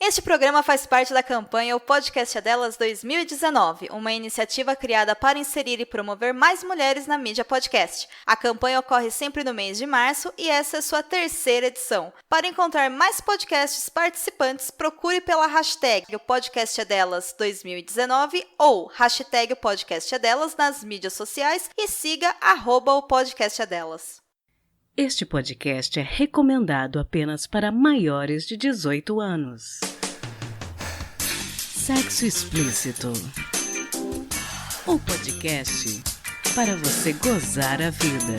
Este programa faz parte da campanha O Podcast é Delas 2019, uma iniciativa criada para inserir e promover mais mulheres na mídia podcast. A campanha ocorre sempre no mês de março e essa é sua terceira edição. Para encontrar mais podcasts participantes, procure pela hashtag O Podcast é Delas 2019 ou hashtag O Podcast é Delas nas mídias sociais e siga @O Podcast é Delas. Este podcast é recomendado apenas para maiores de 18 anos. Sexo Explícito. O podcast para você gozar a vida.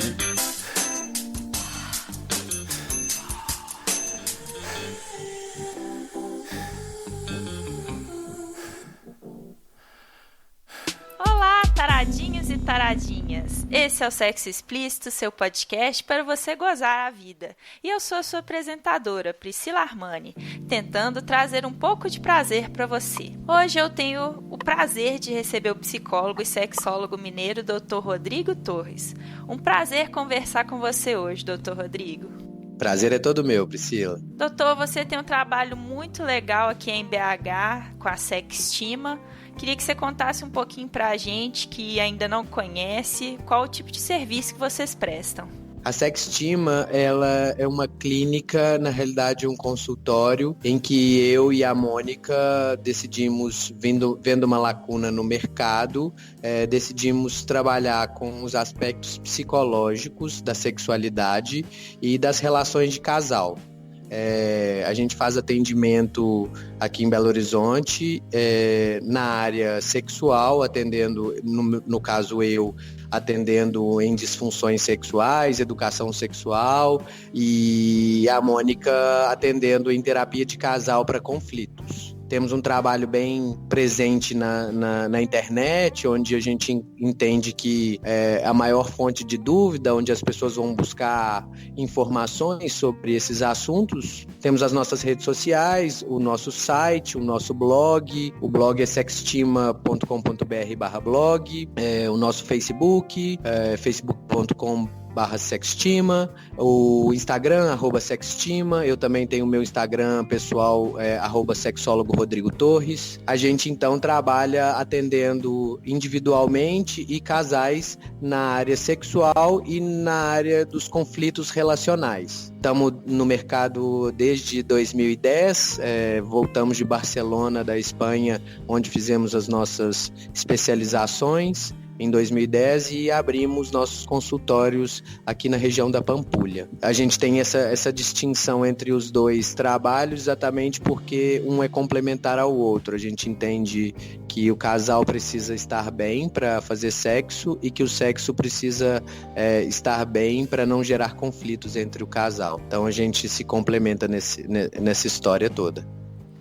Olá, taradinhos e taradinhas! Esse é o Sexo Explícito, seu podcast para você gozar a vida. E eu sou a sua apresentadora, Priscila Armani, tentando trazer um pouco de prazer para você. Hoje eu tenho o prazer de receber o psicólogo e sexólogo mineiro Dr. Rodrigo Torres. Um prazer conversar com você hoje, Dr. Rodrigo. Prazer é todo meu, Priscila. Doutor, você tem um trabalho muito legal aqui em BH com a Sextima. Queria que você contasse um pouquinho pra gente que ainda não conhece, qual o tipo de serviço que vocês prestam. A Sextima, ela é uma clínica, na realidade um consultório, em que eu e a Mônica decidimos, vendo uma lacuna no mercado, decidimos trabalhar com os aspectos psicológicos da sexualidade e das relações de casal. A gente faz atendimento aqui em Belo Horizonte, na área sexual, atendendo, no caso eu, atendendo em disfunções sexuais, educação sexual, e a Mônica atendendo em terapia de casal para conflitos. Temos um trabalho bem presente na internet, onde a gente entende que é a maior fonte de dúvida, onde as pessoas vão buscar informações sobre esses assuntos. Temos as nossas redes sociais, o nosso site, o nosso blog. O blog é sextima.com.br/blog. O nosso Facebook, facebook.com/sextima, o Instagram, @sextima, eu também tenho o meu Instagram pessoal, @sexólogo Rodrigo Torres. A gente então trabalha atendendo individualmente e casais na área sexual e na área dos conflitos relacionais. Estamos no mercado desde 2010, voltamos de Barcelona, da Espanha, onde fizemos as nossas especializações em 2010 e abrimos nossos consultórios aqui na região da Pampulha. A gente tem essa distinção entre os dois trabalhos exatamente porque um é complementar ao outro. A gente entende que o casal precisa estar bem para fazer sexo e que o sexo precisa estar bem para não gerar conflitos entre o casal. Então a gente se complementa nessa história toda.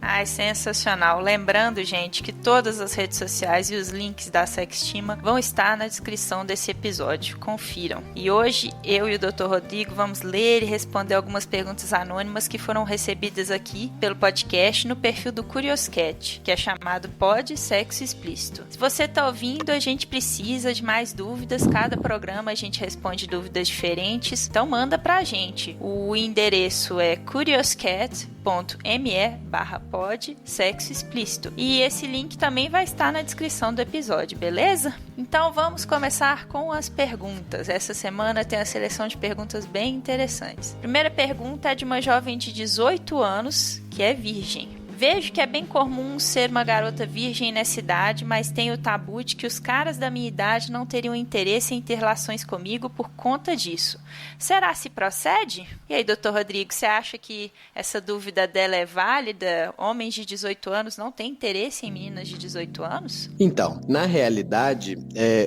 Ai, sensacional. Lembrando, gente, que todas as redes sociais e os links da Sextima vão estar na descrição desse episódio. Confiram. E hoje, eu e o Dr. Rodrigo vamos ler e responder algumas perguntas anônimas que foram recebidas aqui pelo podcast no perfil do Curioscat, que é chamado Pod Sexo Explícito. Se você está ouvindo, a gente precisa de mais dúvidas. Cada programa a gente responde dúvidas diferentes. Então manda pra gente. O endereço é curioscat.me/pod sexo explícito. E esse link também vai estar na descrição do episódio, beleza? Então vamos começar com as perguntas. Essa semana tem a seleção de perguntas bem interessantes. Primeira pergunta é de uma jovem de 18 anos que é virgem. Vejo que é bem comum ser uma garota virgem nessa idade, mas tenho o tabu de que os caras da minha idade não teriam interesse em ter relações comigo por conta disso. Será se procede? E aí, doutor Rodrigo, você acha que essa dúvida dela é válida? Homens de 18 anos não têm interesse em meninas de 18 anos? Então, na realidade,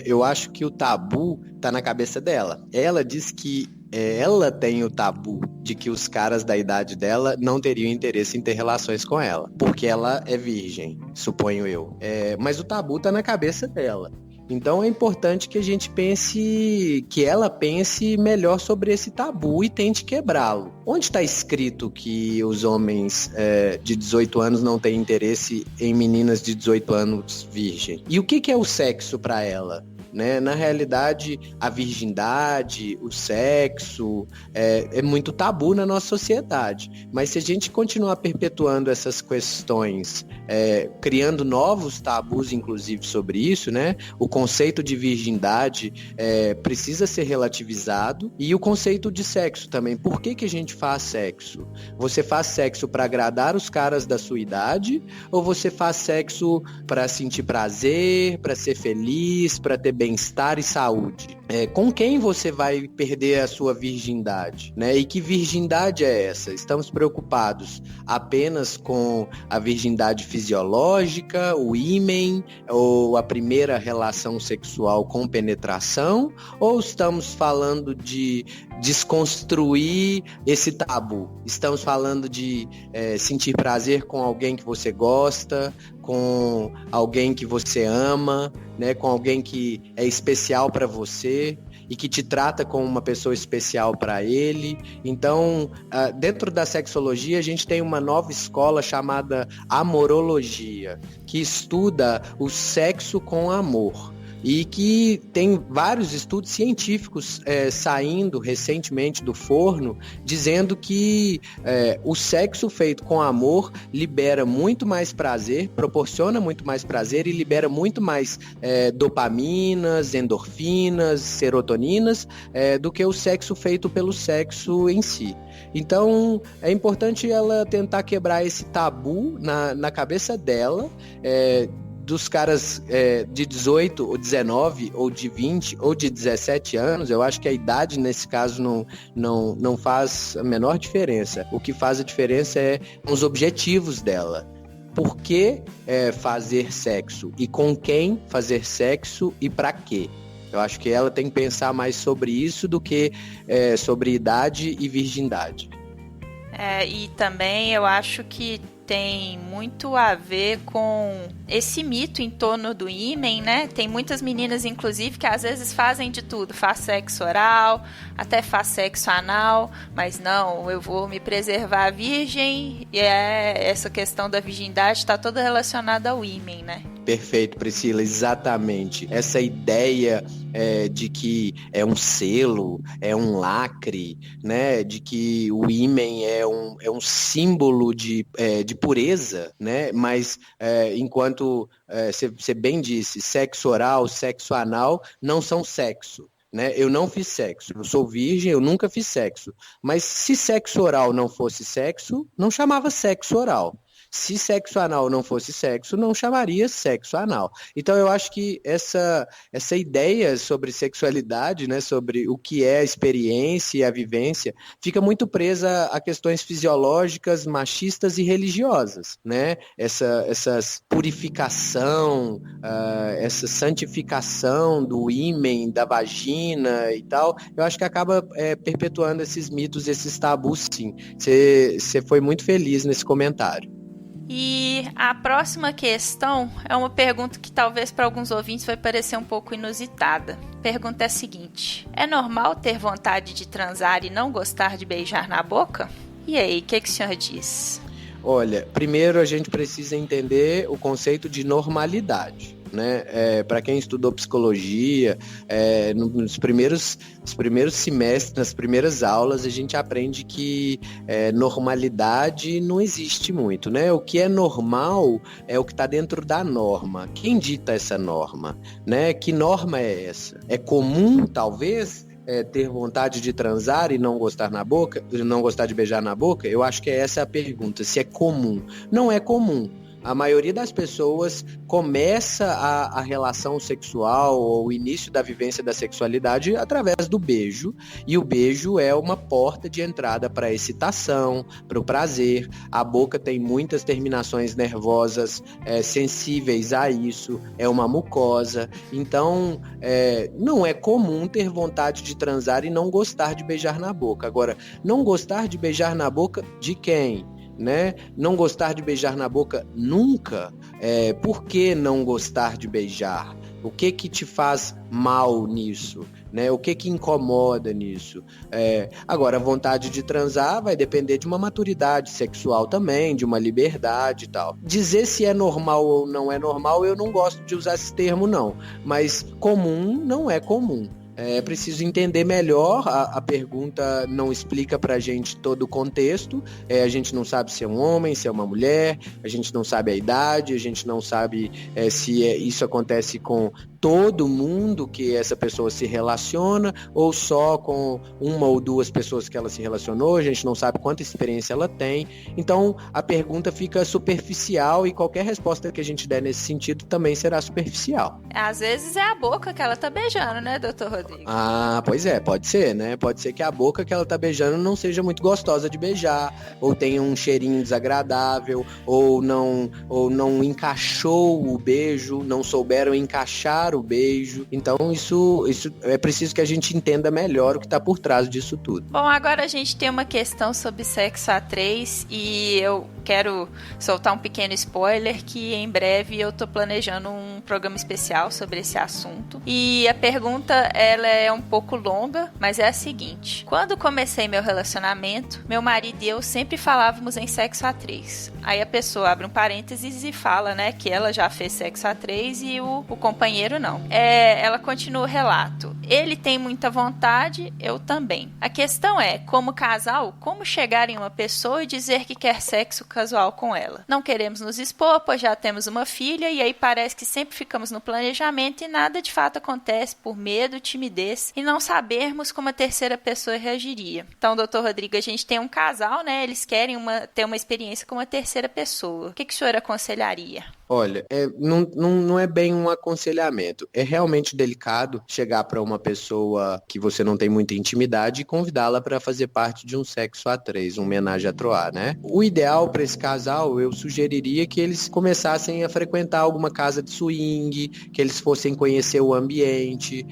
eu acho que o tabu tá na cabeça dela. Ela diz que ela tem o tabu de que os caras da idade dela não teriam interesse em ter relações com ela, porque ela é virgem, suponho eu. Mas o tabu tá na cabeça dela. Então é importante que a gente que ela pense melhor sobre esse tabu e tente quebrá-lo. Onde está escrito que os homens de 18 anos não têm interesse em meninas de 18 anos virgem? E o que é o sexo para ela? né? Na realidade, a virgindade, o sexo, é muito tabu na nossa sociedade. Mas se a gente continuar perpetuando essas questões, criando novos tabus, inclusive, sobre isso, né? O conceito de virgindade precisa ser relativizado, e o conceito de sexo também. Por que a gente faz sexo? Você faz sexo para agradar os caras da sua idade, ou você faz sexo para sentir prazer, para ser feliz, para ter bem-estar e saúde? Com quem você vai perder a sua virgindade, né? E que virgindade é essa? Estamos preocupados apenas com a virgindade fisiológica, o ímen, ou a primeira relação sexual com penetração? Ou estamos falando de desconstruir esse tabu? Estamos falando de sentir prazer com alguém que você gosta, com alguém que você ama, né? Com alguém que é especial para você e que te trata como uma pessoa especial para ele. Então, dentro da sexologia, a gente tem uma nova escola chamada amorologia, que estuda o sexo com amor. E que tem vários estudos científicos saindo recentemente do forno, dizendo que o sexo feito com amor libera muito mais prazer, proporciona muito mais prazer e libera muito mais dopaminas, endorfinas, serotoninas, do que o sexo feito pelo sexo em si. Então, é importante ela tentar quebrar esse tabu na cabeça dela, dos caras de 18 ou 19 ou de 20 ou de 17 anos. Eu acho que a idade nesse caso não faz a menor diferença. O que faz a diferença é os objetivos dela. Por que fazer sexo? E com quem fazer sexo e para quê? Eu acho que ela tem que pensar mais sobre isso do que sobre idade e virgindade. E também eu acho que tem muito a ver com esse mito em torno do ímen, né? Tem muitas meninas, inclusive, que às vezes fazem de tudo. Faz sexo oral, até faz sexo anal, mas não, eu vou me preservar virgem, e essa questão da virgindade está toda relacionada ao ímen, né? Perfeito, Priscila, exatamente. Essa ideia de que é um selo, é um lacre, né? De que o ímen é um símbolo de pureza, né? Mas enquanto você bem disse, sexo oral, sexo anal não são sexo. Né? Eu não fiz sexo, eu sou virgem, eu nunca fiz sexo. Mas se sexo oral não fosse sexo, não chamava sexo oral. Se sexo anal não fosse sexo, não chamaria sexo anal. Então eu acho que essa ideia sobre sexualidade, né, sobre o que é a experiência e a vivência, fica muito presa a questões fisiológicas, machistas e religiosas, né? Essa purificação, essa santificação do ímen, da vagina e tal, eu acho que acaba perpetuando esses mitos, esses tabus, sim. Você foi muito feliz nesse comentário. E a próxima questão é uma pergunta que talvez para alguns ouvintes vai parecer um pouco inusitada. A pergunta é a seguinte: é normal ter vontade de transar e não gostar de beijar na boca? E aí, o que o senhor diz? Olha, primeiro a gente precisa entender o conceito de normalidade. Né? Para quem estudou psicologia, nos primeiros semestres, nas primeiras aulas, a gente aprende que normalidade não existe muito, né? O que é normal é o que está dentro da norma. Quem dita essa norma? Né? Que norma é essa? É comum, talvez, ter vontade de transar e não gostar na boca, não gostar de beijar na boca? Eu acho que essa é a pergunta, se é comum. Não é comum. A maioria das pessoas começa a relação sexual ou o início da vivência da sexualidade através do beijo, e o beijo é uma porta de entrada para a excitação, para o prazer. A boca tem muitas terminações nervosas sensíveis a isso, é uma mucosa. Então, não é comum ter vontade de transar e não gostar de beijar na boca. Agora, não gostar de beijar na boca de quem? Né? Não gostar de beijar na boca nunca? Por que não gostar de beijar? O que te faz mal nisso? né? O que incomoda nisso? Agora, a vontade de transar vai depender de uma maturidade sexual também, de uma liberdade e tal. Dizer se é normal ou não é normal, eu não gosto de usar esse termo, não. Mas comum não é comum. É preciso entender melhor, a pergunta não explica pra gente todo o contexto, a gente não sabe se é um homem, se é uma mulher, a gente não sabe a idade, a gente não sabe se isso acontece com todo mundo que essa pessoa se relaciona ou só com uma ou duas pessoas que ela se relacionou, a gente não sabe quanta experiência ela tem, então a pergunta fica superficial e qualquer resposta que a gente der nesse sentido também será superficial. Às vezes é a boca que ela tá beijando, né, doutor Rodrigo? Ah, pois é, pode ser, né? Pode ser que a boca que ela tá beijando não seja muito gostosa de beijar, ou tenha um cheirinho desagradável, ou não encaixou o beijo, não souberam encaixar o beijo. Então isso é preciso que a gente entenda melhor o que tá por trás disso tudo. Bom, agora a gente tem uma questão sobre sexo a 3 e eu quero soltar um pequeno spoiler que em breve eu tô planejando um programa especial sobre esse assunto. E a pergunta, ela é um pouco longa, mas é a seguinte. Quando comecei meu relacionamento, meu marido e eu sempre falávamos em sexo a 3. Aí a pessoa abre um parênteses e fala, né, que ela já fez sexo a 3 e o companheiro não. Ela continua o relato. Ele tem muita vontade, eu também. A questão é, como casal, como chegar em uma pessoa e dizer que quer sexo casual com ela? Não queremos nos expor, pois já temos uma filha e aí parece que sempre ficamos no planejamento e nada de fato acontece por medo, timidez e não sabermos como a terceira pessoa reagiria. Então, doutor Rodrigo, a gente tem um casal, né? Eles querem ter uma experiência com uma terceira pessoa. O que o senhor aconselharia? Olha, não é bem um aconselhamento. É realmente delicado chegar para uma pessoa que você não tem muita intimidade e convidá-la para fazer parte de um sexo a 3, um menage à trois, né? O ideal para esse casal, eu sugeriria que eles começassem a frequentar alguma casa de swing, que eles fossem conhecer o ambiente,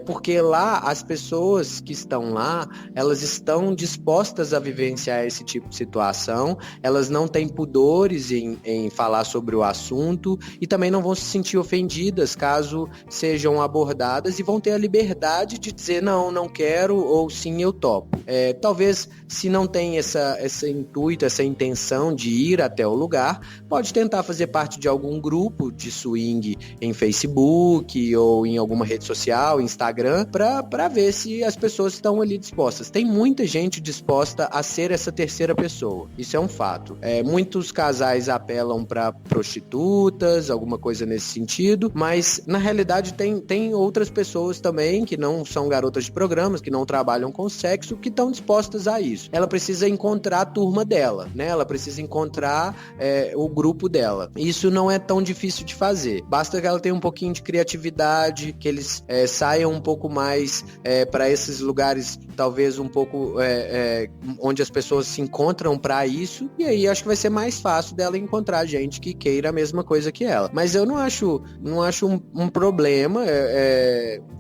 porque lá as pessoas que estão lá, elas estão dispostas a vivenciar esse tipo de situação, elas não têm pudores em falar sobre o assunto, e também não vão se sentir ofendidas caso sejam abordadas e vão ter a liberdade de dizer não quero ou sim eu topo. Talvez se não tem esse intuito, essa intenção de ir até o lugar, pode tentar fazer parte de algum grupo de swing em Facebook ou em alguma rede social, Instagram, para ver se as pessoas estão ali dispostas. Tem muita gente disposta a ser essa terceira pessoa, isso é um fato. Muitos casais apelam para prostitutas, alguma coisa nesse sentido, mas na realidade tem outras pessoas também que não são garotas de programas, que não trabalham com sexo, que estão dispostas a isso. Ela precisa encontrar a turma dela, né? Ela precisa encontrar o grupo dela. Isso não é tão difícil de fazer. Basta que ela tenha um pouquinho de criatividade, que eles saiam um pouco mais para esses lugares, talvez um pouco onde as pessoas se encontram para isso, e aí acho que vai ser mais fácil dela encontrar gente que queira a mesma coisa que ela. Mas eu não acho um problema,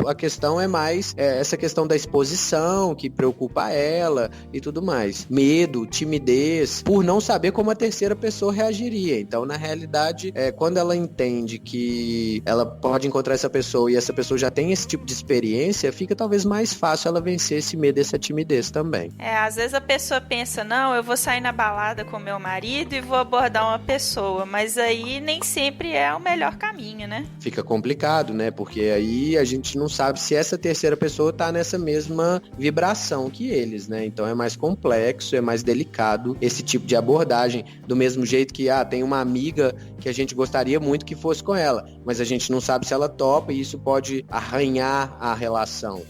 a questão é mais essa questão da exposição que preocupa ela e tudo mais. Medo, timidez, por não saber como a terceira pessoa reagiria. Então, na realidade, quando ela entende que ela pode encontrar essa pessoa e essa pessoa já tem esse tipo de experiência, fica talvez mais fácil ela vencer esse medo e essa timidez também. Às vezes a pessoa pensa, não, eu vou sair na balada com meu marido e vou abordar uma pessoa, mas aí nem sempre é o melhor caminho, né? Fica complicado, né? Porque aí a gente não sabe se essa terceira pessoa tá nessa mesma vibração que eles, né? Então é mais complexo, é mais delicado esse tipo de abordagem, do mesmo jeito que tem uma amiga que a gente gostaria muito que fosse com ela, mas a gente não sabe se ela topa e isso pode arranhar a relação.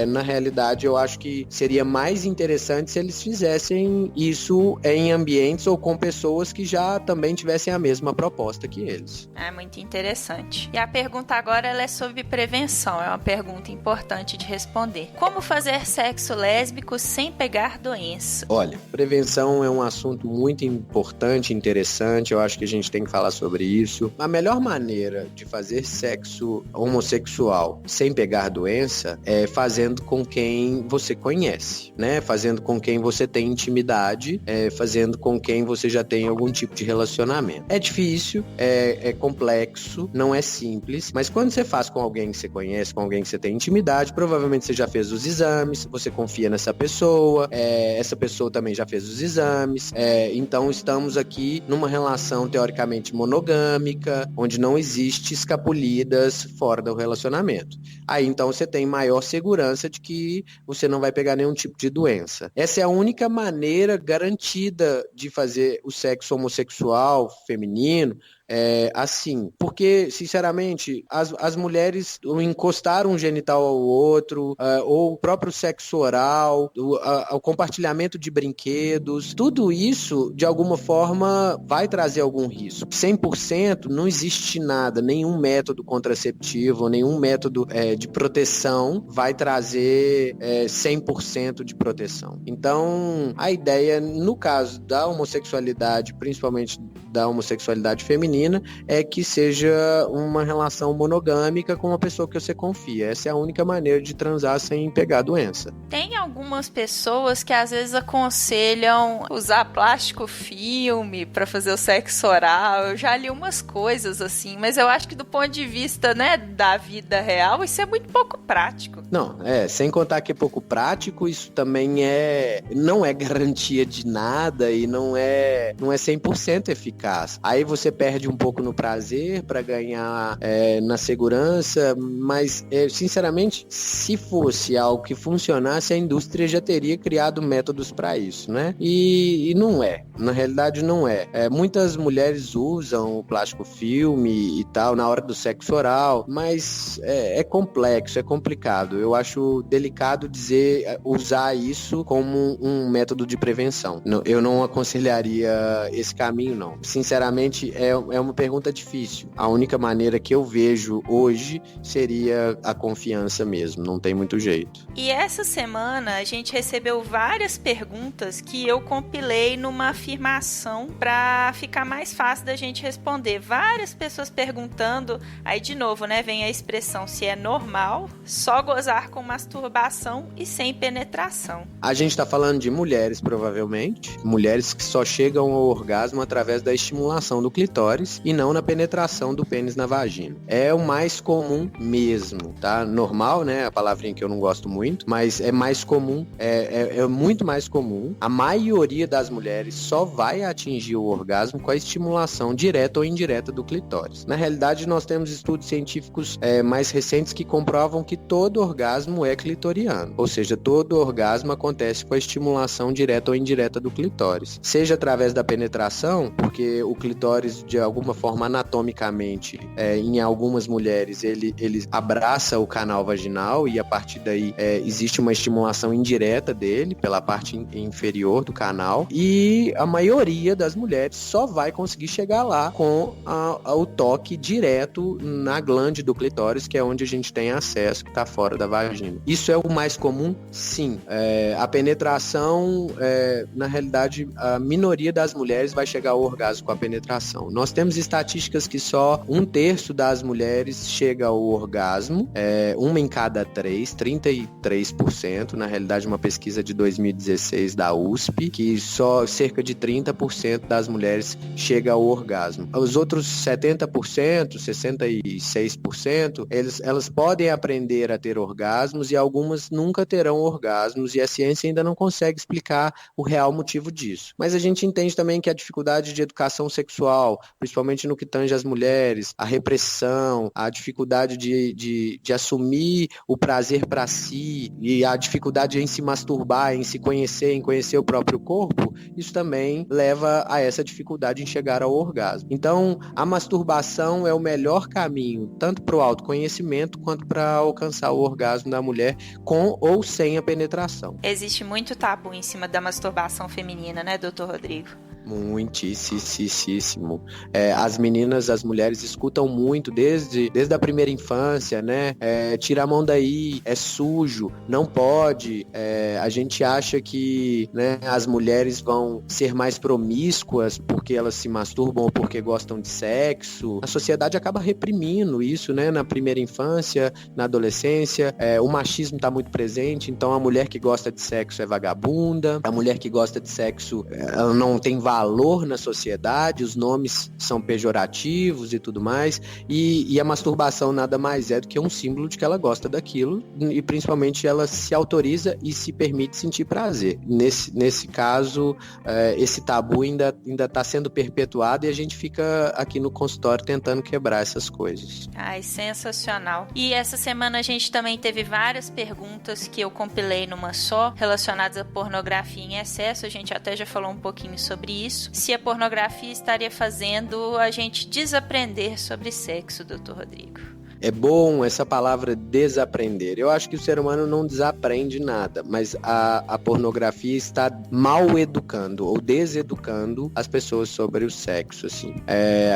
Na realidade, eu acho que seria mais interessante se eles fizessem isso em ambientes ou com pessoas que já também tivessem a mesma proposta que eles. É muito interessante. E a pergunta agora ela é sobre prevenção. É uma pergunta importante de responder. Como fazer sexo lésbico sem pegar doença? Olha, prevenção é um assunto muito importante, interessante. Eu acho que a gente tem que falar sobre isso. A melhor maneira de fazer sexo homossexual sem pegar doença é fazendo com quem você conhece, né? Fazendo com quem você tem intimidade, fazendo com quem você já tem algum tipo de relacionamento. É difícil, é complexo, não é simples, mas quando você faz com alguém que você conhece, com alguém que você tem intimidade, provavelmente você já fez os exames, você confia nessa pessoa, essa pessoa também já fez os exames, então estamos aqui numa relação teoricamente monogâmica, onde não existe escapulidas fora do relacionamento. Aí então você tem maior segurança de que você não vai pegar nenhum tipo de doença. Essa é a única maneira garantida de fazer o sexo homossexual feminino assim, porque, sinceramente, as mulheres encostaram um genital ao outro, ou o próprio sexo oral, o compartilhamento de brinquedos, tudo isso, de alguma forma, vai trazer algum risco. 100% não existe nada, nenhum método contraceptivo, nenhum método de proteção vai trazer 100% de proteção. Então, a ideia, no caso da homossexualidade, principalmente da homossexualidade feminina, é que seja uma relação monogâmica com uma pessoa que você confia. Essa é a única maneira de transar sem pegar a doença. Tem algumas pessoas que às vezes aconselham usar plástico filme para fazer o sexo oral. Eu já li umas coisas assim, mas eu acho que do ponto de vista, né, da vida real, isso é muito pouco prático. Não, sem contar que é pouco prático, isso também não é garantia de nada e não é 100% eficaz. Aí você perde um pouco no prazer para ganhar na segurança, mas sinceramente, se fosse algo que funcionasse, a indústria já teria criado métodos para isso, né? E não é, na realidade não é. Muitas mulheres usam o plástico filme e tal na hora do sexo oral, mas é complexo, é complicado. Eu acho delicado usar isso como um método de prevenção. Eu não aconselharia esse caminho, não. Sinceramente, é uma pergunta difícil. A única maneira que eu vejo hoje seria a confiança mesmo, não tem muito jeito. E essa semana a gente recebeu várias perguntas que eu compilei numa afirmação para ficar mais fácil da gente responder. Várias pessoas perguntando, aí de novo, né, vem a expressão se é normal só gozar com masturbação e sem penetração. A gente tá falando de mulheres, provavelmente, mulheres que só chegam ao orgasmo através da estimulação do clitóris e não na penetração do pênis na vagina. É o mais comum mesmo, tá? Normal, né? A palavrinha que eu não gosto muito, mas é mais comum, é muito mais comum. A maioria das mulheres só vai atingir o orgasmo com a estimulação direta ou indireta do clitóris. Na realidade, nós temos estudos científicos mais recentes que comprovam que todo orgasmo é clitoriano, ou seja, todo orgasmo acontece com a estimulação direta ou indireta do clitóris. Seja através da penetração, porque o clitóris, de alguma forma, anatomicamente, em algumas mulheres, ele abraça o canal vaginal e a partir daí existe uma estimulação indireta dele pela parte inferior do canal, e a maioria das mulheres só vai conseguir chegar lá com o toque direto na glande do clitóris, que é onde a gente tem acesso, que está fora da vagina. Isso é o mais comum? Sim. A penetração, na realidade, a minoria das mulheres vai chegar ao orgasmo com a penetração. Nós temos estatísticas que só 1/3 das mulheres chega ao orgasmo, uma em cada 33%, na realidade uma pesquisa de 2016 da USP, que só cerca de 30% das mulheres chega ao orgasmo. Os outros 70%, 66%, elas podem aprender a ter orgasmos e algumas nunca terão orgasmos, e a ciência ainda não consegue explicar o real motivo disso. Mas a gente entende também que a dificuldade de educação sexual, principalmente no que tange as mulheres, a repressão, a dificuldade de assumir o prazer para si e a dificuldade em se masturbar, em se conhecer, em conhecer o próprio corpo, isso também leva a essa dificuldade em chegar ao orgasmo. Então, a masturbação é o melhor caminho, tanto para o autoconhecimento quanto para alcançar o orgasmo da mulher com ou sem a penetração. Existe muito tabu em cima da masturbação feminina, né, Dr. Rodrigo? Muitíssimo. As meninas, as mulheres escutam muito desde a primeira infância, né? Tira a mão daí, é sujo, não pode. A gente acha que, né, as mulheres vão ser mais promíscuas porque elas se masturbam ou porque gostam de sexo. A sociedade acaba reprimindo isso, né? Na primeira infância, na adolescência, o machismo está muito presente, então a mulher que gosta de sexo é vagabunda, a mulher que gosta de sexo, ela não tem valor valor na sociedade, os nomes são pejorativos e tudo mais, e a masturbação nada mais é do que um símbolo de que ela gosta daquilo, e principalmente ela se autoriza e se permite sentir prazer. Nesse caso, esse tabu ainda está sendo perpetuado, e a gente fica aqui no consultório tentando quebrar essas coisas. Ai, sensacional. E essa semana a gente também teve várias perguntas que eu compilei numa só, relacionadas à pornografia em excesso. A gente até já falou um pouquinho sobre isso. Se a pornografia estaria fazendo a gente desaprender sobre sexo, Dr. Rodrigo? É bom essa palavra desaprender. Eu acho que o ser humano não desaprende nada, mas a pornografia está mal educando ou deseducando as pessoas sobre o sexo, assim.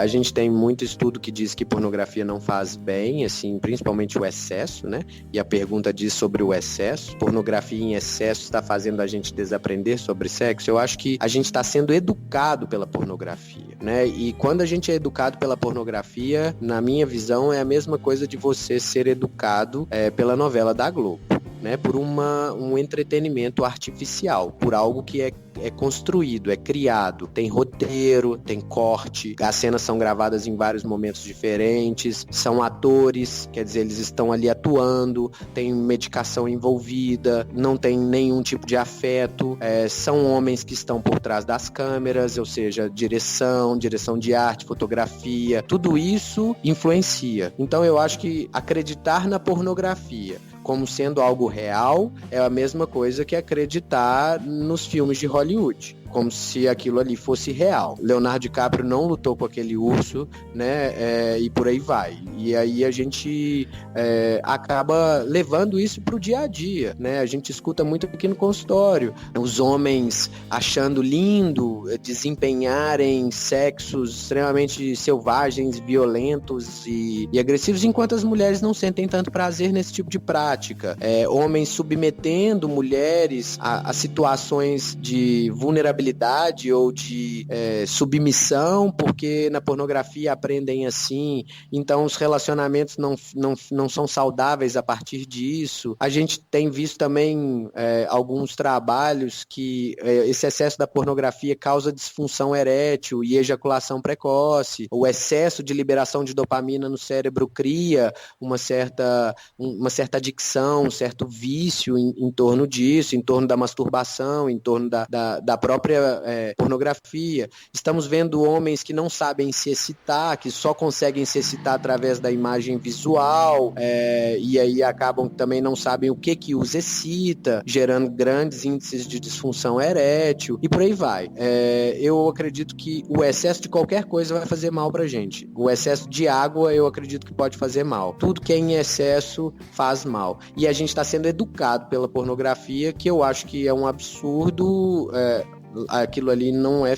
A gente tem muito estudo que diz que pornografia não faz bem, assim, principalmente o excesso, né? E a pergunta diz sobre o excesso. Pornografia em excesso está fazendo a gente desaprender sobre sexo. Eu acho que a gente está sendo educado pela pornografia, né? E quando a gente é educado pela pornografia, na minha visão, é a mesma coisa de você ser educado pela novela da Globo, né? Por um entretenimento artificial, por algo que é construído, é criado, tem roteiro, tem corte, as cenas são gravadas em vários momentos diferentes, são atores, quer dizer, eles estão ali atuando, tem medicação envolvida, não tem nenhum tipo de afeto, são homens que estão por trás das câmeras, ou seja, direção de arte, fotografia, tudo isso influencia. Então eu acho que acreditar na pornografia como sendo algo real é a mesma coisa que acreditar nos filmes de Hollywood, como se aquilo ali fosse real. Leonardo DiCaprio não lutou com aquele urso, né? E por aí vai. E aí a gente acaba levando isso pro dia a dia, né? A gente escuta muito aqui no consultório, os homens achando lindo desempenharem sexos extremamente selvagens, violentos e agressivos, enquanto as mulheres não sentem tanto prazer nesse tipo de prática. Homens submetendo mulheres a situações de vulnerabilidade ou de submissão, porque na pornografia aprendem assim, então os relacionamentos não são saudáveis a partir disso. A gente tem visto também alguns trabalhos que esse excesso da pornografia causa disfunção erétil e ejaculação precoce. O excesso de liberação de dopamina no cérebro cria uma certa adicção, um certo vício em torno disso, em torno da masturbação, em torno da própria pornografia. Estamos vendo homens que não sabem se excitar, que só conseguem se excitar através da imagem visual, e aí acabam que também não sabem o que os excita, gerando grandes índices de disfunção erétil, e por aí vai. Eu acredito que o excesso de qualquer coisa vai fazer mal pra gente. O excesso de água, eu acredito que pode fazer mal. Tudo que é em excesso faz mal. E a gente está sendo educado pela pornografia, que eu acho que é um absurdo. Aquilo ali não é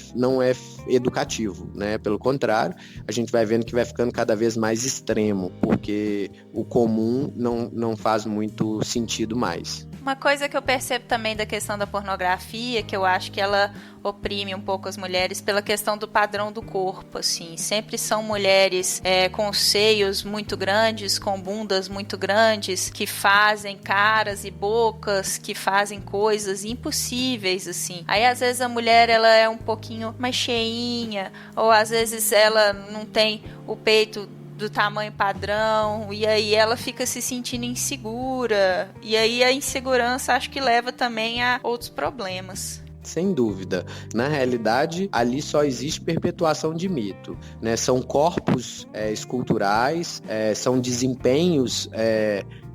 educativo, né? Pelo contrário, a gente vai vendo que vai ficando cada vez mais extremo, porque o comum não faz muito sentido mais. Uma coisa que eu percebo também da questão da pornografia, que eu acho que ela oprime um pouco as mulheres pela questão do padrão do corpo, assim. Sempre são mulheres com seios muito grandes, com bundas muito grandes, que fazem caras e bocas, que fazem coisas impossíveis, assim. Aí, às vezes, a mulher, ela é um pouquinho mais cheinha, ou às vezes ela não tem o peito do tamanho padrão, e aí ela fica se sentindo insegura, e aí a insegurança acho que leva também a outros problemas. Sem dúvida. Na realidade, ali só existe perpetuação de mito, né? São corpos esculturais, são desempenhos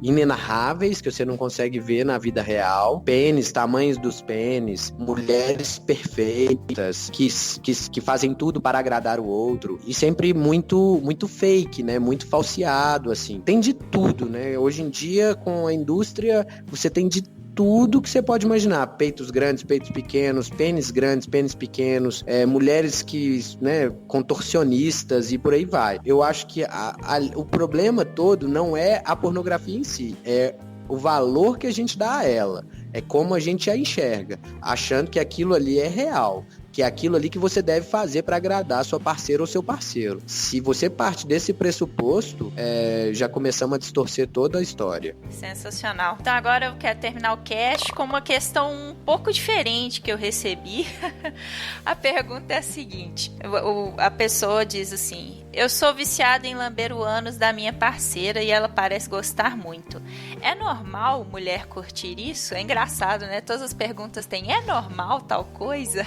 inenarráveis que você não consegue ver na vida real, pênis, tamanhos dos pênis, mulheres perfeitas que fazem tudo para agradar o outro, e sempre muito fake, né? Muito falseado, assim. Tem de tudo, né? Hoje em dia, com a indústria, você tem de tudo que você pode imaginar, peitos grandes, peitos pequenos, pênis grandes, pênis pequenos, mulheres que, né, contorcionistas e por aí vai. Eu acho que o problema todo não é a pornografia em si, é o valor que a gente dá a ela. é como a gente a enxerga, achando que aquilo ali é real, que é aquilo ali que você deve fazer para agradar a sua parceira ou seu parceiro. Se você parte desse pressuposto, já começamos a distorcer toda a história. Sensacional. Então agora eu quero terminar o cast com uma questão um pouco diferente que eu recebi. A pergunta é a seguinte, a pessoa diz assim: eu sou viciada em lamber o ânus da minha parceira e ela parece gostar muito. É normal mulher curtir isso? É engraçado, né? Todas as perguntas têm: é normal tal coisa?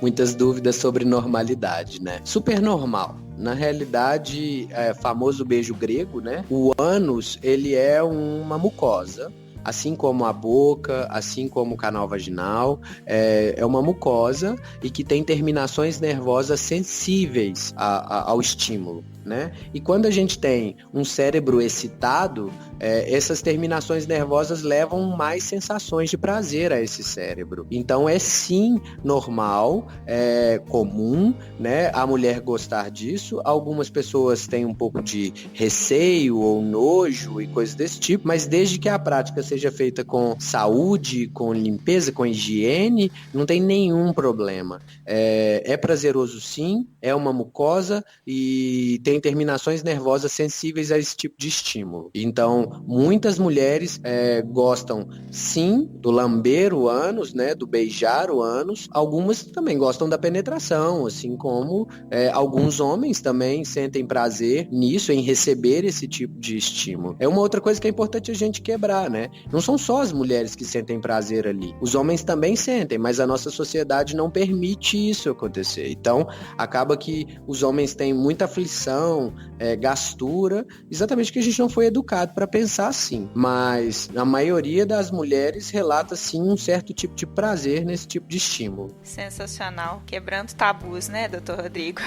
Muitas dúvidas sobre normalidade, né? Super normal. Na realidade, famoso beijo grego, né? O ânus, ele é uma mucosa. Assim como a boca, assim como o canal vaginal, é uma mucosa e que tem terminações nervosas sensíveis ao estímulo, né? E quando a gente tem um cérebro excitado, essas terminações nervosas levam mais sensações de prazer a esse cérebro. Então é sim normal, é comum, né, a mulher gostar disso. Algumas pessoas têm um pouco de receio ou nojo e coisas desse tipo, mas desde que a prática seja feita com saúde, com limpeza, com higiene, não tem nenhum problema. É prazeroso sim, é uma mucosa e tem terminações nervosas sensíveis a esse tipo de estímulo. Então, muitas mulheres gostam sim do lamber o ânus, né, do beijar o ânus. Algumas também gostam da penetração, assim como alguns homens também sentem prazer nisso, em receber esse tipo de estímulo. É uma outra coisa que é importante a gente quebrar, né? Não são só as mulheres que sentem prazer ali. Os homens também sentem, mas a nossa sociedade não permite isso acontecer. Então, acaba que os homens têm muita aflição, gastura, exatamente porque a gente não foi educado para pensar assim. Mas a maioria das mulheres relata sim um certo tipo de prazer nesse tipo de estímulo. Sensacional. Quebrando tabus, né, doutor Rodrigo?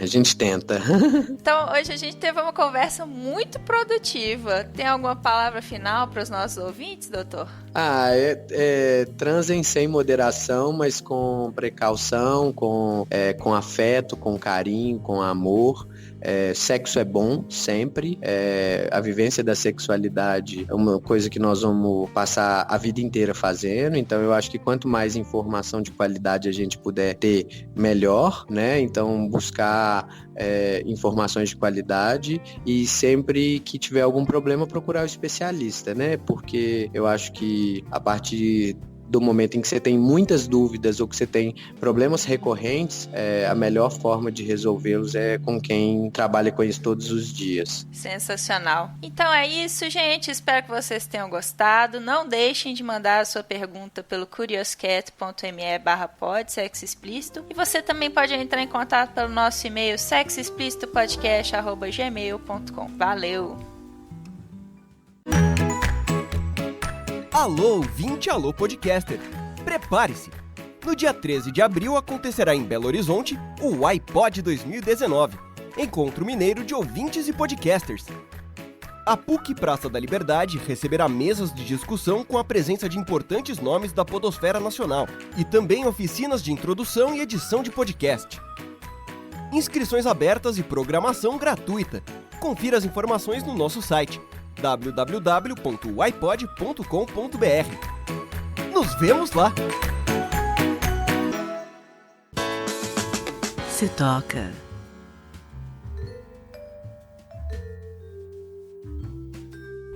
A gente tenta. Então, hoje a gente teve uma conversa muito produtiva. Tem alguma palavra final para os nossos ouvintes, doutor? Transem sem moderação, mas com precaução, com afeto, com carinho, com amor. Sexo é bom, sempre. A vivência da sexualidade é uma coisa que nós vamos passar a vida inteira fazendo, então eu acho que quanto mais informação de qualidade a gente puder ter, melhor, né? Então buscar informações de qualidade e sempre que tiver algum problema procurar o especialista, né? Porque eu acho que a partir do momento em que você tem muitas dúvidas ou que você tem problemas recorrentes, a melhor forma de resolvê-los é com quem trabalha com isso todos os dias. Sensacional. Então é isso, gente. Espero que vocês tenham gostado. Não deixem de mandar a sua pergunta pelo curioscat.me/pod, Sexo Explícito. E você também pode entrar em contato pelo nosso e-mail sexoexplicitopodcast@gmail.com. Valeu! Alô, ouvinte, alô, podcaster! Prepare-se! No dia 13 de abril acontecerá em Belo Horizonte o iPod 2019, Encontro Mineiro de Ouvintes e Podcasters. A PUC Praça da Liberdade receberá mesas de discussão com a presença de importantes nomes da podosfera nacional e também oficinas de introdução e edição de podcast. Inscrições abertas e programação gratuita. Confira as informações no nosso site www.ipod.com.br. Nos vemos lá! Se toca.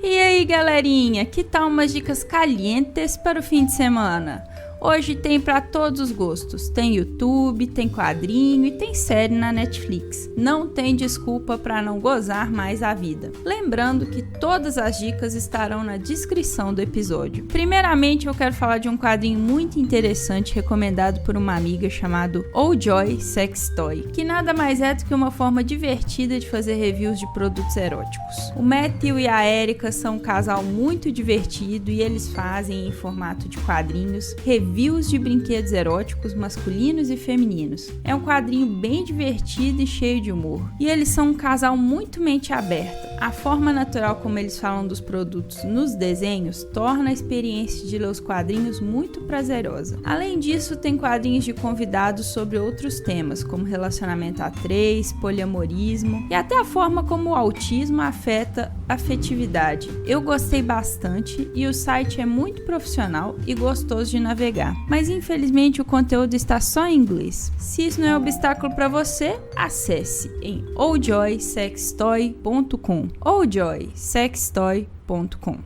E aí, galerinha, que tal umas dicas calientes para o fim de semana? Hoje tem para todos os gostos, tem YouTube, tem quadrinho e tem série na Netflix. Não tem desculpa para não gozar mais a vida. Lembrando que todas as dicas estarão na descrição do episódio. Primeiramente, eu quero falar de um quadrinho muito interessante recomendado por uma amiga chamado Oh Joy Sex Toy, que nada mais é do que uma forma divertida de fazer reviews de produtos eróticos. O Matthew e a Erika são um casal muito divertido e eles fazem, em formato de quadrinhos, reviews de brinquedos eróticos masculinos e femininos. É um quadrinho bem divertido e cheio de humor. E eles são um casal muito mente aberta. A forma natural como eles falam dos produtos nos desenhos torna a experiência de ler os quadrinhos muito prazerosa. Além disso, tem quadrinhos de convidados sobre outros temas, como relacionamento a três, poliamorismo e até a forma como o autismo afeta a afetividade. Eu gostei bastante e o site é muito profissional e gostoso de navegar, mas infelizmente o conteúdo está só em inglês. Se isso não é obstáculo para você, acesse em oldjoysextoy.com. oldjoysextoy.com.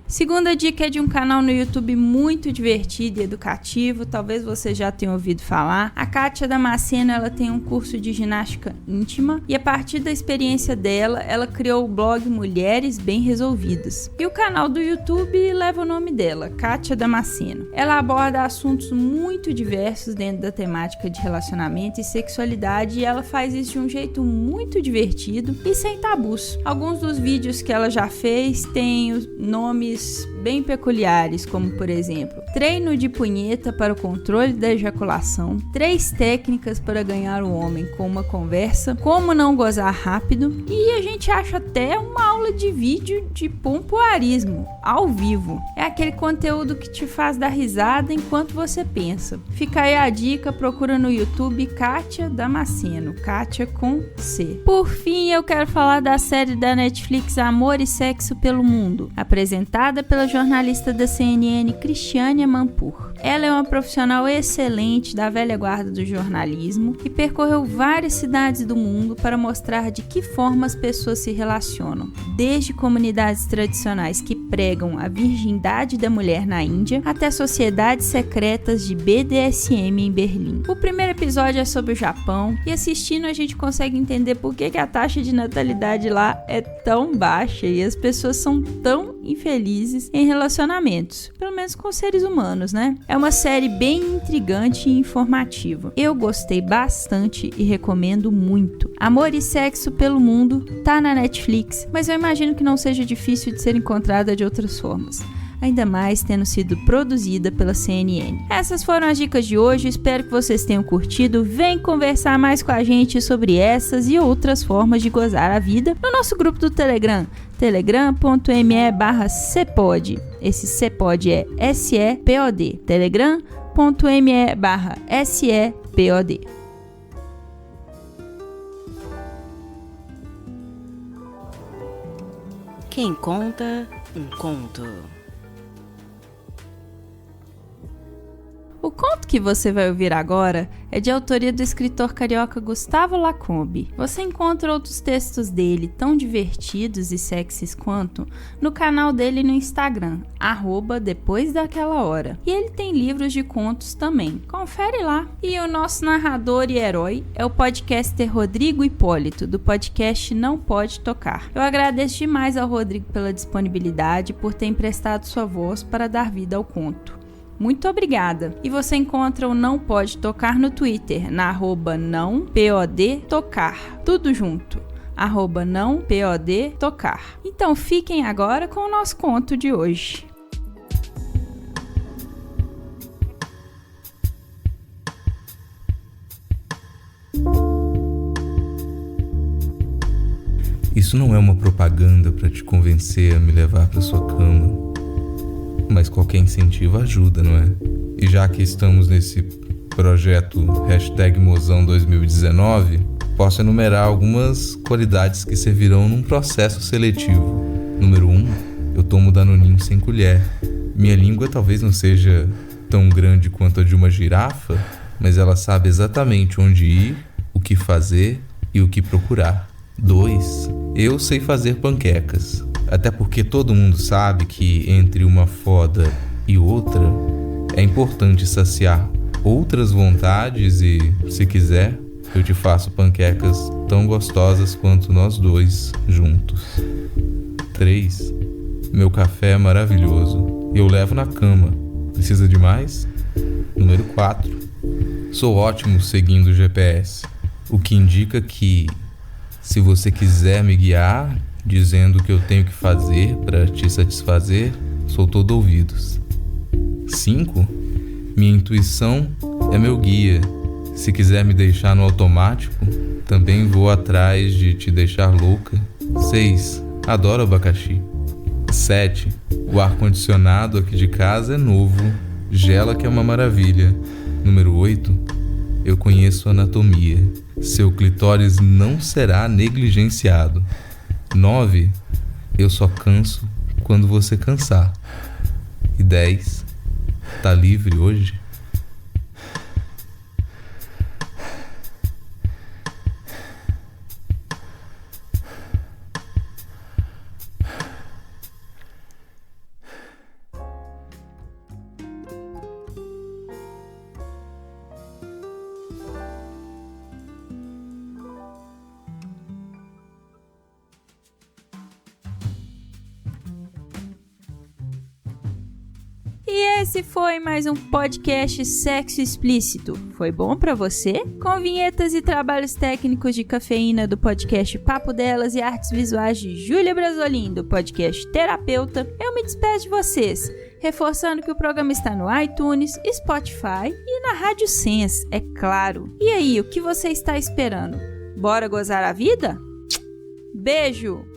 Segunda dica é de um canal no YouTube muito divertido e educativo, talvez você já tenha ouvido falar. A Kátia Damasceno, ela tem um curso de ginástica íntima e a partir da experiência dela, ela criou o blog Mulheres Bem Resolvidas. E o canal do YouTube leva o nome dela, Kátia Damasceno. Ela aborda assuntos muito diversos dentro da temática de relacionamento e sexualidade e ela faz isso de um jeito muito divertido e sem tabus. Alguns dos vídeos que ela já fez têm nomes bem peculiares, como por exemplo, treino de punheta para o controle da ejaculação, 3 técnicas para ganhar o homem com uma conversa, como não gozar rápido, e a gente acha até uma aula de vídeo de pompoarismo ao vivo. É aquele conteúdo que te faz dar risada enquanto você pensa. Fica aí a dica, procura no YouTube Kátia Damasceno, Kátia com C. Por fim, eu quero falar da série da Netflix Amor e Sexo pelo Mundo, apresentada pela jornalista da CNN Cristiane Amanpour. Ela é uma profissional excelente da velha guarda do jornalismo e percorreu várias cidades do mundo para mostrar de que forma as pessoas se relacionam, desde comunidades tradicionais que pregam a virgindade da mulher na Índia até sociedades secretas de BDSM em Berlim. O primeiro episódio é sobre o Japão e assistindo a gente consegue entender por que a taxa de natalidade lá é tão baixa e as pessoas são tão infelizes em relacionamentos, pelo menos com seres humanos, né? É uma série bem intrigante e informativa. Eu gostei bastante e recomendo muito. Amor e Sexo pelo Mundo tá na Netflix, mas eu imagino que não seja difícil de ser encontrada de outras formas, ainda mais tendo sido produzida pela CNN. Essas foram as dicas de hoje, espero que vocês tenham curtido. Vem conversar mais com a gente sobre essas e outras formas de gozar a vida no nosso grupo do Telegram, telegram.me/cepod. Esse cepod é SEPOD, telegram.me/SEPOD. Quem conta um conto? O conto que você vai ouvir agora é de autoria do escritor carioca Gustavo Lacombe. Você encontra outros textos dele tão divertidos e sexys quanto no canal dele no Instagram, @depoisdaquela-hora. E ele tem livros de contos também, confere lá. E o nosso narrador e herói é o podcaster Rodrigo Hipólito, do podcast Não Pode Tocar. Eu agradeço demais ao Rodrigo pela disponibilidade, por ter emprestado sua voz para dar vida ao conto. Muito obrigada! E você encontra o Não Pode Tocar no Twitter, na @nãopodtocar. Tudo junto, @nãopodtocar. Então fiquem agora com o nosso conto de hoje. Isso não é uma propaganda para te convencer a me levar para sua cama. Mas qualquer incentivo ajuda, não é? E já que estamos nesse projeto #Mozão 2019, posso enumerar algumas qualidades que servirão num processo seletivo. Número 1, eu tomo danoninho sem colher. Minha língua talvez não seja tão grande quanto a de uma girafa, mas ela sabe exatamente onde ir, o que fazer e o que procurar. 2, eu sei fazer panquecas. Até porque todo mundo sabe que entre uma foda e outra é importante saciar outras vontades e, se quiser, eu te faço panquecas tão gostosas quanto nós dois juntos. 3, meu café é maravilhoso. Eu levo na cama. Precisa de mais? Número 4, sou ótimo seguindo o GPS, o que indica que, se você quiser me guiar dizendo o que eu tenho que fazer para te satisfazer, sou todo ouvidos. 5, minha intuição é meu guia. Se quiser me deixar no automático, também vou atrás de te deixar louca. 6, Adoro abacaxi. 7. O ar-condicionado aqui de casa é novo. Gela que é uma maravilha. Número 8. Eu conheço anatomia. Seu clitóris não será negligenciado. 9. Eu só canso quando você cansar. E 10. Tá livre hoje? E esse foi mais um podcast Sexo Explícito. Foi bom pra você? Com vinhetas e trabalhos técnicos de cafeína do podcast Papo Delas e artes visuais de Júlia Brasolin, do podcast Terapeuta, eu me despeço de vocês, reforçando que o programa está no iTunes, Spotify e na Rádio Sense, é claro. E aí, o que você está esperando? Bora gozar a vida? Beijo!